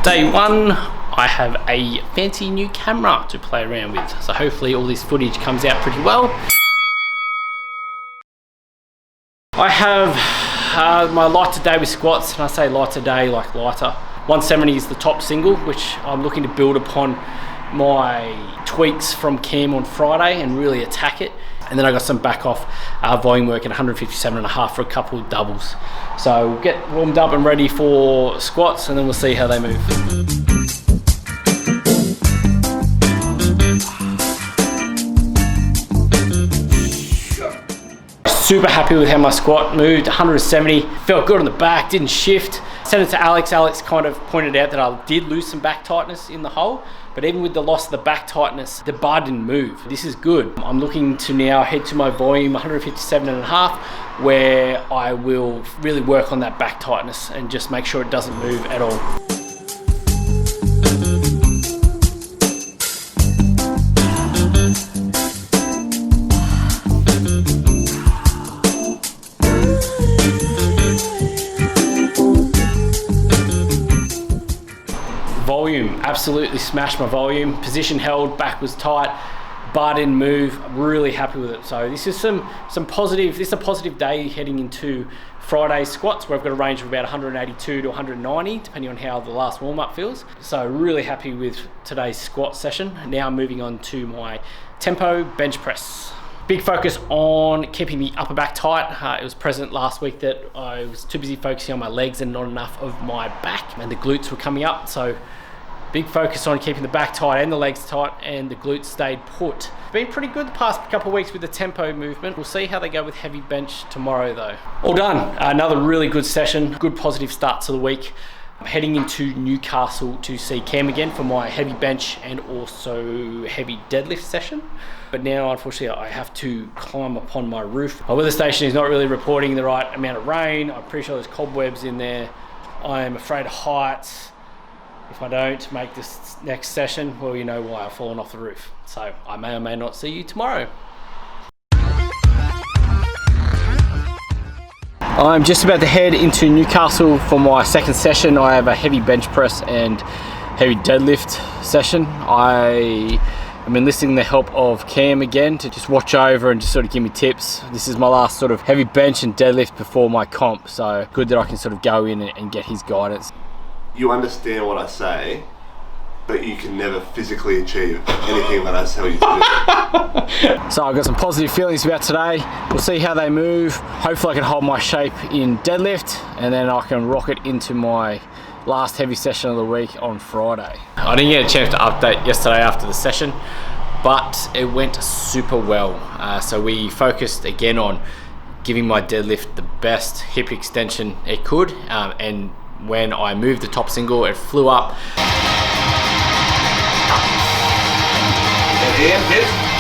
Day one, I have a fancy new camera to play around with. So hopefully all this footage comes out pretty well. I have my lighter day with squats, and I say lighter day like lighter. 170 is the top single, which I'm looking to build upon my tweaks from Cam on Friday and really attack it. And then I got some back off volume work at 157.5 for a couple of doubles. So we'll get warmed up and ready for squats, and then we'll see how they move. Super happy with how my squat moved. 170, felt good on the back, didn't shift. Sent it to Alex. Alex kind of pointed out that I did lose some back tightness in the hole, but even with the loss of the back tightness, the bar didn't move. This is good. I'm looking to now head to my volume 157.5, where I will really work on that back tightness and just make sure it doesn't move at all. Volume, absolutely smashed my volume. Position held, back was tight, bar didn't move. I'm really happy with it. So this is some positive. This is a positive day heading into Friday's squats, where I've got a range of about 182 to 190, depending on how the last warm up feels. So really happy with today's squat session. Now moving on to my tempo bench press. Big focus on keeping the upper back tight. It was present last week that I was too busy focusing on my legs and not enough of my back, and the glutes were coming up. So big focus on keeping the back tight and the legs tight, and the glutes stayed put. Been pretty good the past couple of weeks with the tempo movement. We'll see how they go with heavy bench tomorrow though. All done. Another really good session. Good positive start to the week. I'm heading into Newcastle to see Cam again for my heavy bench and also heavy deadlift session. But now, unfortunately, I have to climb upon my roof. My weather station is not really reporting the right amount of rain. I'm pretty sure there's cobwebs in there. I am afraid of heights. If I don't make this next session, well, you know why. I've fallen off the roof. So I may or may not see you tomorrow. I'm just about to head into Newcastle for my second session. I have a heavy bench press and heavy deadlift session. I am enlisting the help of Cam again to just watch over and just sort of give me tips. This is my last sort of heavy bench and deadlift before my comp, so good that I can sort of go in and get his guidance. You understand what I say, but you can never physically achieve anything that I tell you to do. So I've got some positive feelings about today. We'll see how they move. Hopefully I can hold my shape in deadlift, and then I can rock it into my last heavy session of the week on Friday. I didn't get a chance to update yesterday after the session, but it went super well. So we focused again on giving my deadlift the best hip extension it could, and when I moved the top single, it flew up.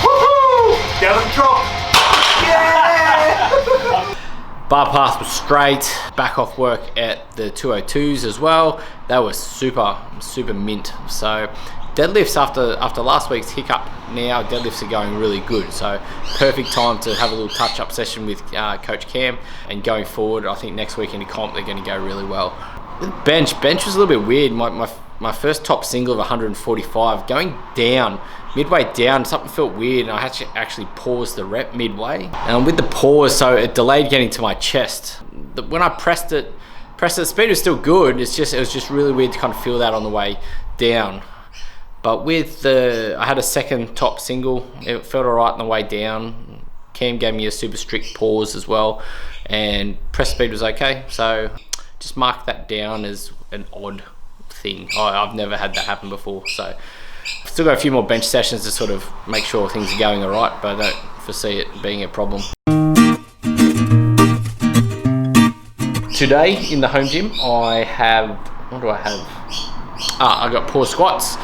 Woohoo! Down the drop. Yeah! Bar path was straight. Back off work at the 202s as well. That was super mint. So deadlifts after last week's hiccup, now deadlifts are going really good. So perfect time to have a little touch-up session with Coach Cam. And going forward, I think next week in the comp, they're going to go really well. Bench was a little bit weird. My first top single of 145, going down, midway down, something felt weird, and I had to actually pause the rep midway. And with the pause, so it delayed getting to my chest. When I pressed it, the speed was still good. It was just really weird to kind of feel that on the way down. But with I had a second top single. It felt alright on the way down. Cam gave me a super strict pause as well, and press speed was okay. So just mark that down as an odd thing. I've never had that happen before, so I've still got a few more bench sessions to sort of make sure things are going alright, but I don't foresee it being a problem. Today in the home gym, I have, what do I have? I got pause squats.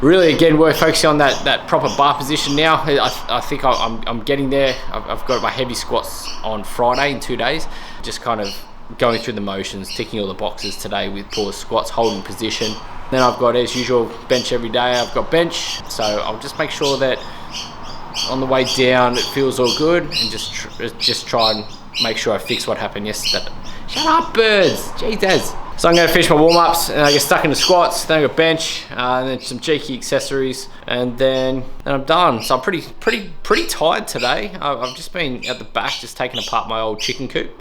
Really, again, we're focusing on that proper bar position now. I think I'm getting there. I've got my heavy squats on Friday in 2 days. Just kind of going through the motions, ticking all the boxes today with pause squats, holding position. Then I've got, as usual, bench every day. I've got bench, so I'll just make sure that on the way down it feels all good, and just try and make sure I fix what happened yesterday. Shut up, birds! Jesus! So I'm going to finish my warm-ups and I get stuck into squats, then I go bench, and then some cheeky accessories, and then I'm done. So I'm pretty tired today. I've just been at the back just taking apart my old chicken coop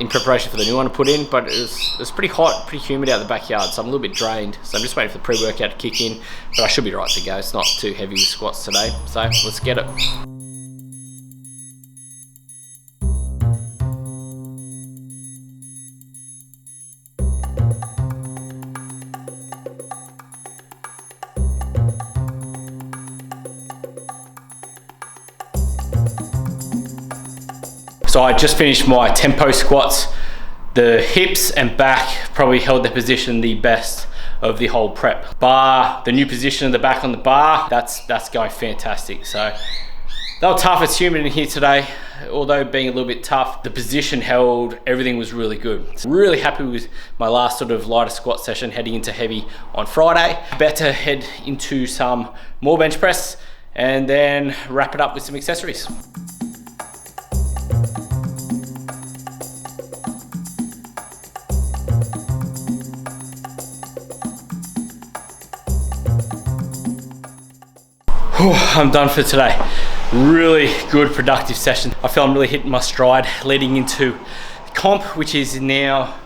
in preparation for the new one to put in, but it was pretty hot, pretty humid out the backyard, so I'm a little bit drained. So I'm just waiting for the pre-workout to kick in, but I should be right to go. It's not too heavy with squats today, so let's get it. So I just finished my tempo squats. The hips and back probably held their position the best of the whole prep. Bar, the new position of the back on the bar, that's going fantastic. So they were tough. It's humid in here today. Although being a little bit tough, the position held, everything was really good. So really happy with my last sort of lighter squat session heading into heavy on Friday. About to head into some more bench press and then wrap it up with some accessories. I'm done for today. Really good, productive session. I feel I'm really hitting my stride leading into comp, which is now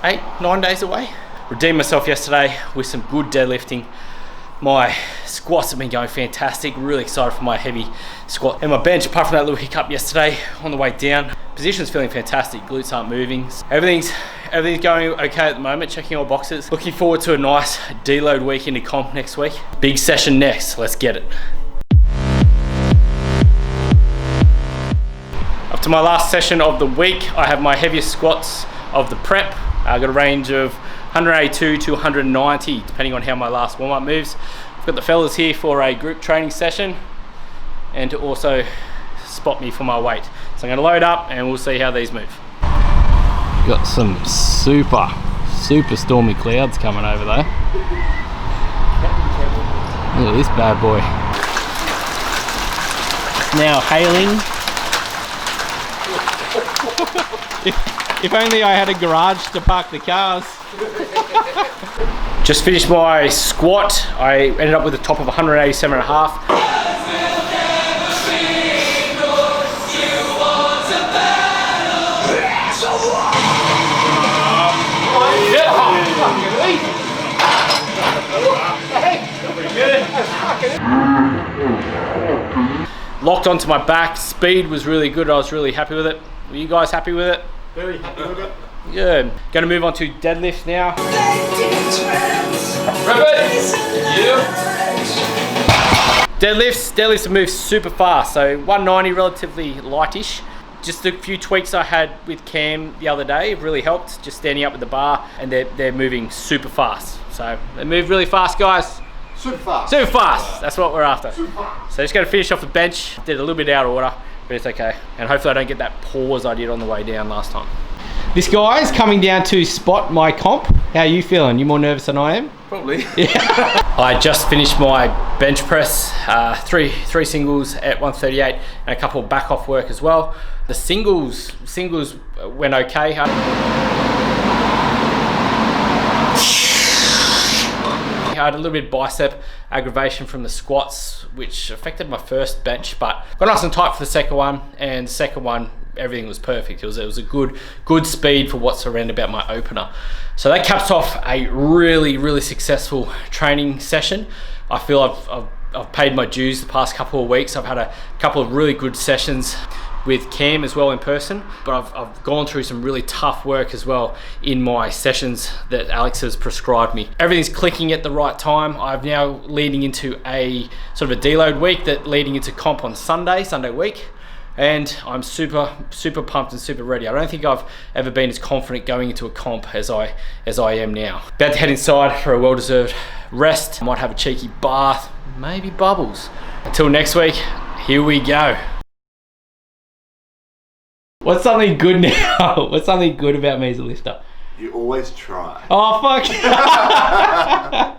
8-9 days away. Redeemed myself yesterday with some good deadlifting. My squats have been going fantastic. Really excited for my heavy squat. And my bench, apart from that little hiccup yesterday on the way down, position's feeling fantastic. Glutes aren't moving. Everything's going okay at the moment, checking all boxes. Looking forward to a nice deload week into comp next week. Big session next, let's get it. Up to my last session of the week, I have my heaviest squats of the prep. I've got a range of 182 to 190, depending on how my last warm-up moves. I've got the fellas here for a group training session and to also spot me for my weight. So I'm gonna load up and we'll see how these move. Got some super stormy clouds coming over though. Look at this bad boy. It's now hailing. If only I had a garage to park the cars. Just finished my squat. I ended up with a top of 187.5. Locked onto my back. Speed was really good. I was really happy with it. Were you guys happy with it? Very happy with it. Good. Going to move on to deadlifts now. Deadlifts have moved super fast. So 190, relatively lightish. Just a few tweaks I had with Cam the other day have really helped. Just standing up with the bar, and they're moving super fast. So they move really fast, guys. Super fast. Super fast. That's what we're after. Super fast. So just going to finish off the bench. Did a little bit out of order, but it's okay. And hopefully I don't get that pause I did on the way down last time. This guy's coming down to spot my comp. How are you feeling? You more nervous than I am? Probably. Yeah. I just finished my bench press, three singles at 138 and a couple of back off work as well. The singles went okay. I had a little bit of bicep aggravation from the squats, which affected my first bench, but got nice and tight for the second one, and the second one, everything was perfect. It was a good speed for what's around about my opener. So that caps off a really successful training session. I feel I've paid my dues the past couple of weeks. I've had a couple of really good sessions with Cam as well in person, but I've gone through some really tough work as well in my sessions that Alex has prescribed me. Everything's clicking at the right time. I'm now leading into a sort of a deload week, that leading into comp on Sunday week. And I'm super pumped and super ready. I don't think I've ever been as confident going into a comp as I am now. About to head inside for a well-deserved rest. I might have a cheeky bath, maybe bubbles. Until next week, here we go. What's something good now? What's something good about me as a lifter? You always try. Oh, fuck.